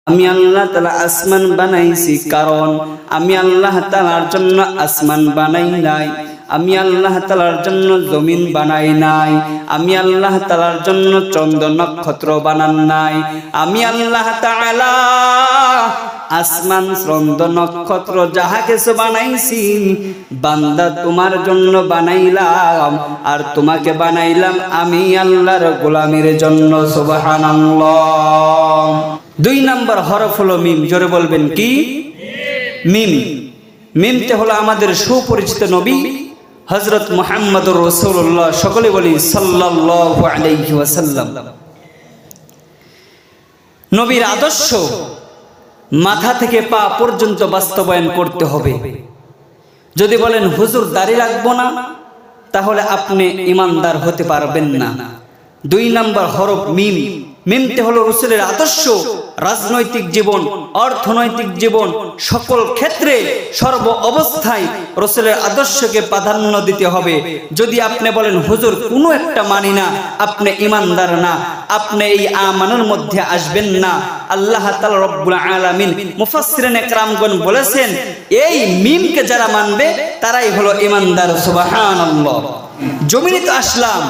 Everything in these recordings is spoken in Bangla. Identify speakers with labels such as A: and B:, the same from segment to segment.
A: আমি আল্লাহ তাআলা আসমান বানাইছি কারণ আমি আল্লাহ তাআলার জন্য আসমান বানাই নাই। আমি আল্লাহ তাআলার জন্য জমিন বানাই নাই। আমি আল্লাহ তাআলার জন্য চন্দ্র নক্ষত্র বানান নাই। আমি আল্লাহ তাআলা আসমান চন্দ্র নক্ষত্র যাহা কিছু বানাইছি বান্দা তোমার জন্য বানাইলাম, আর তোমাকে বানাইলাম আমি আল্লাহর গোলামির জন্য। সুবহানাল্লাহ। 2 নম্বর হরফ হলো মিম। জোরে বলবেন কি? মিম। মিমতে হলো আমাদের সুপরিচিত নবী হযরত মুহাম্মদুর রাসূলুল্লাহ, সকলে বলি সাল্লাল্লাহু আলাইহি ওয়াসাল্লাম। নবীর আদর্শ মাথা থেকে পা পর্যন্ত বাস্তবায়ন করতে হবে। যদি বলেন হুজুর দাড়ি রাখবো না, তাহলে আপনি ঈমানদার হতে পারবেন না। 2 নম্বর হরফ মিম। মিমতে হলো রাসূলের আদর্শ, রাজনৈতিক জীবন, অর্থনৈতিক জীবন, সকল ক্ষেত্রে সর্ব অবস্থায় রাসূলের আদর্শকে প্রাধান্য দিতে হবে। যদি আপনি বলেন হুজুর কোনো একটা মানি না, আপনি ঈমানদার না, আপনি এই আমানের মধ্যে আসবেন না। আল্লাহ তাআলা রব্বুল আলামিন মুফাসসিরিনে কেরামগণ বলেছেন এই মিমকে যারা মানবে তারাই হলো ঈমানদার। সুবহানাল্লাহ। জমিনে তো আসলাম,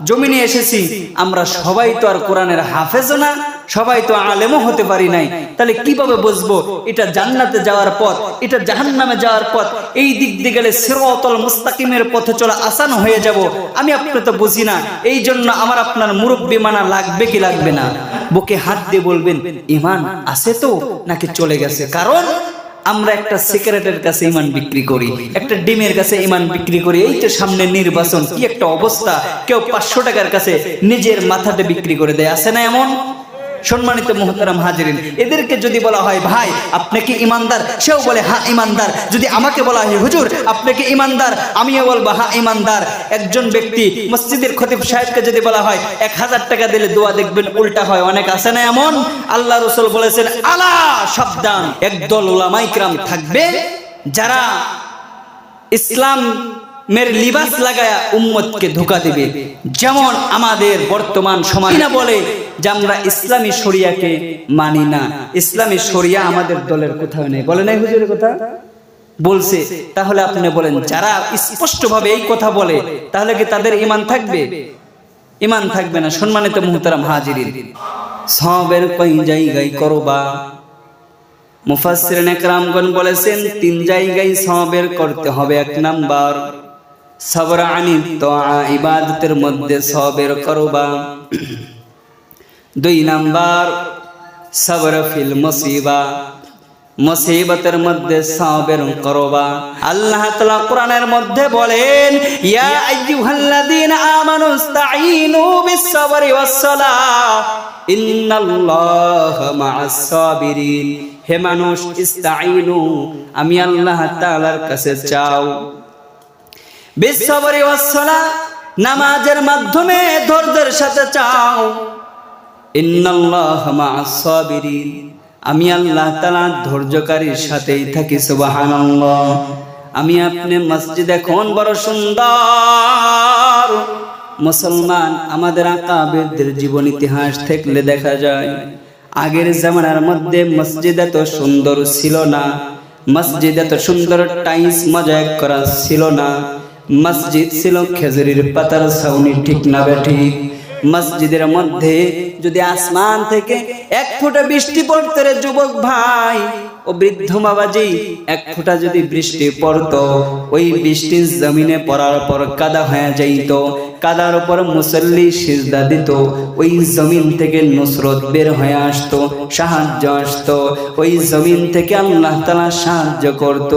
A: জমিনে এসেছি, আমরা সবাই তো আর কোরআনের হাফেজও না, সবাই তো আলেমও হতে পারি নাই। তাহলে কিভাবে বুঝবো এটা জান্নাতে যাওয়ার পথ, এটা জাহান্নামে যাওয়ার পথ? এই দিক দিয়ে গেলে সিরাতাল মুস্তাকিমের পথে চলা আসান হয়ে যাব। আমি আপনি তো বুঝি না, এই জন্য আমার আপনার মুরব্বি মানা লাগবে কি লাগবে না? বুকে হাত দিয়ে বলবেন ঈমান আছে তো নাকি চলে গেছে? কারণ আমরা একটা সিগারেটের কাছে ঈমান বিক্রি করি, একটা ডিমের কাছে ঈমান বিক্রি করি। এই তো সামনে নির্বাচন, কি একটা অবস্থা! কেউ 500 টাকার কাছে নিজের মাথাটা বিক্রি করে দেয়, আছে না এমন? সম্মানিত মুহতারাম হাজিরিন, এদেরকে যদি বলা হয় ভাই আপনি কি ঈমানদার, সেও বলে হ্যাঁ ঈমানদার। যদি আমাকে বলা হয় হুজুর আপনি কি ঈমানদার, আমিও বলবো হ্যাঁ ঈমানদার। একজন ব্যক্তি মসজিদের খতিব সাহেবকে যদি বলা হয় 1000 টাকা দিলে দোয়া দেখবেন উল্টা হয়, অনেক আছে না এমন? আল্লাহ রাসূল বলেছেন আলা সাবধান, একদল উলামায়ে কিরাম থাকবে যারা ইসলাম মের লিবাস লাগায়া উম্মতকে ধোঁকা দিবে। যেমন আমাদের বর্তমান সমাজ না বলে যে আমরা ইসলামী শরিয়াকে মানি না, ইসলামী শরিয়া আমাদের দলের কোথাও নেই, বলে নাই হুজুরের কথা বলছে। তাহলে আপনি বলেন যারা স্পষ্টভাবে এই কথা বলে তাহলে কি তাদের ঈমান থাকবে? ঈমান থাকবে না। সম্মানিত মুহতারাম হাজিরিন, সওয়াবের কই জায়গায় করবা? মুফাসসিরিনে কেরামগণ বলেছেন 3 জায়গায় সওয়াবের করতে হবে। 1 নাম্বার সবর আনিত তোয়া, ইবাদতের মধ্যে সবের করবা। 2 নাম্বার সবর ফিল মুসিবা, মুসিবতের মধ্যে সবের করবা। আল্লাহ তাআলা কোরআনের মধ্যে বলেন ইয়া আইয়ুহাল্লাযীনা আমানু ইসতাঈনু বিস-সাবরি ওয়াস-সালাহ ইন্নাল্লাহা মা'আস সাবিরিন। হে মানুষ ইসতাঈনু, আমি আল্লাহ তাআলার কাছে চাও, বিস-সাবরি ওয়াস-সালাহ, নামাজের মাধ্যমে ধৈর্যের সাথে চাও। ইন্নাল্লাহা মা'আস সাবিরিন, আমি আল্লাহ তাআলা ধৈর্যকারীর সাথেই থাকি। সুবহানাল্লাহ। আমি আপনি মসজিদ এখন বড় সুন্দর। মুসলমান আমাদের আকাবেরদের জীবন ইতিহাস থেকে দেখা যায় আগের জামানার মধ্যে মসজিদ এত সুন্দর ছিল না, মসজিদ এত সুন্দর টাইলস মজাক করা ছিল না। মসজিদ ছিল খেজুরের পাতার ছাউনি, ঠিক না বেঠিক? মসজিদের মধ্যে যদি আসমান থেকে 1 ফোঁটা বৃষ্টি পড়তো রে যুবক ভাই ও বৃদ্ধ বাবাজি, 1 ফোঁটা যদি বৃষ্টি পড়তো, ওই বৃষ্টি জমিনে পড়ার পর কাদা হয়ে যাইত, কাদার উপর মুসল্লি সিজদা দিত, ওই জমিন থেকে নুসরত বের হয়ে আসতো, সাহায্য আসতো, ওই জমিন থেকে আল্লাহ তাআলা সাহায্য করত।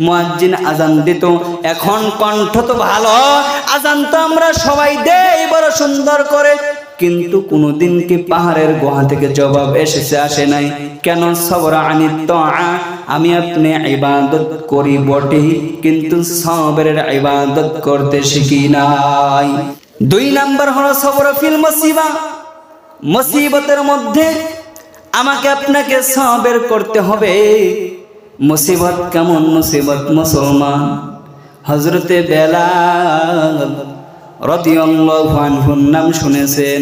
A: মুয়াজ্জিন আজান দিত। এখন কণ্ঠ তো ভালো, আজান তো আমরা সবাই দেই বড় সুন্দর করে, কিন্তু কোনদিন কি পাহাড়ের গুহা থেকে জবাব এসেছে? আসে নাই। কেন? সবর আনিত তোয়া, আমি আপনি ইবাদত করি বটে, কিন্তু সবরের ইবাদত করতে শিখি নাই। 2 নাম্বার হলো সবর ফিল মুসিবা, মুসিবতের মধ্যে আমাকে আপনাকে সবর করতে হবে। মুসিবত কেমন মুসিবত মুসলমান? হযরতে বেলাল রাদিয়াল্লাহু আনহুর নাম শুনেছেন?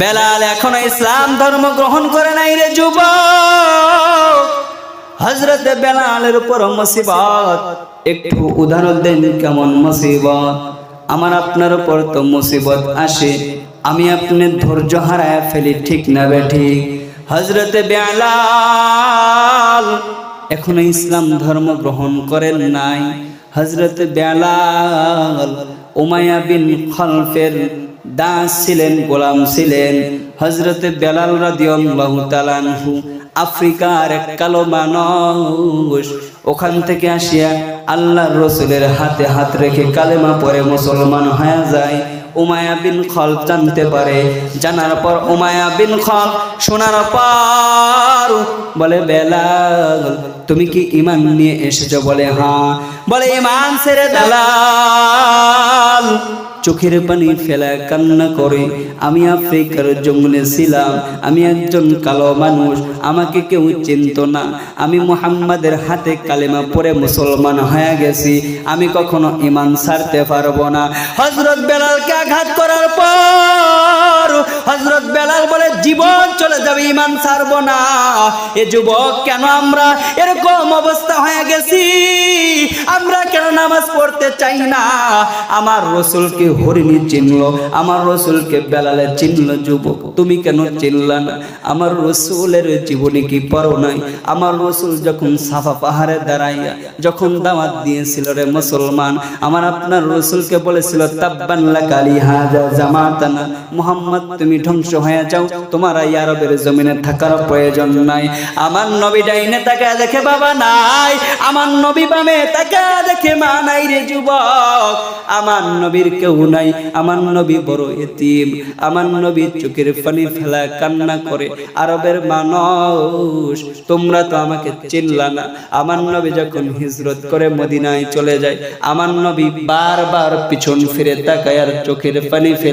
A: বেলাল এখনো ইসলাম ধর্ম গ্রহণ করে নাই রে যুবক। হযরত বেলালের উপর মুসিবত, একটু উদাহরণ দেন কেমন মুসিবত। আমার আপনার উপর তো মুসিবত আসে, আমি আপনি ধৈর্য হারায় ফেলি, ঠিক না বেঠিক? হযরত বেলাল এখনো ইসলাম ধর্ম গ্রহণ করেন নাই। হযরত বেলাল উমাইয়া বিন খলফের দাস ছিলেন, গোলাম ছিলেন। হযরত বেলাল রাদিয়াল্লাহু তাআলা আনহু আফ্রিকার এক কালো মানুষ, ওখান থেকে আসিয়া আল্লাহর রাসূলের হাতে হাত রেখে কালেমা পড়ে মুসলমান হয়ে যায়। উমাইয়া বিন খলফ জানতে পারে, জানার পর উমাইয়া বিন খলফ শোনার পর বলে, বেলাল তুমি কি ঈমান নিয়ে এসেছো? বলে হ্যাঁ। বলে ঈমান ছেড়ে বেলাল চোখের পানি ফেলা কান্না করে, আমি আফ্রিকার জঙ্গলে ছিলাম, আমি একজন কালো মানুষ, আমাকে কেউ চিনত না, আমি মুহাম্মাদের হাতে কালেমা পড়ে মুসলমান হয়ে গেছি, আমি কখনো ঈমান ছাড়তে পারবো না। হযরত বেলালকে আঘাত করার পর হযরত বেলাল বলে, জীবন চলে যাবে, ঈমান ছাড়বো না। এ যুবক, কেন আমরা এরকম অবস্থা হয়ে গেছি? আমরা কেন নামাজ পড়তে চাই না? আমার রাসূলকে হরিণী চিনলো, আমার রাসূলকে বেলালে চিনলো। যুবক, তুমি কেন চিনলা না? আমার রাসূলের জীবনে কি পড়ো নাই? আমার রাসূল যখন সাফা পাহাড়ে দাঁড়াইয়া যখন দাওয়াত দিয়েছিল, রে মুসলমান, আমার আপনার রাসূলকে বলেছিল, তাব্বান লাকা লিহাযা জামাতানা, মুহাম্মদ তুমি ধ্বংস হয়ে যাও, তোমার এই আরবের জমিনে থাকার প্রয়োজন নাই। আমার নবী ডাইনে তাকায় দেখে বাবা নাই, আমার নবী বামে তাকায় দেখে মা নাই। রে যুবক, আমার নবীর কেউ নাই, আমার নবী বড় এতিম, আমার নবী চোখের পানি ফেলা কান্না করে। আরবের মানুষ, তোমরা তো আমাকে চিনলা না। আমার নবী যখন হিজরত করে মদিনায় চলে যায়, আমার নবী বারবার পিছন ফিরে তাকায় আর চোখের পানি ফেলে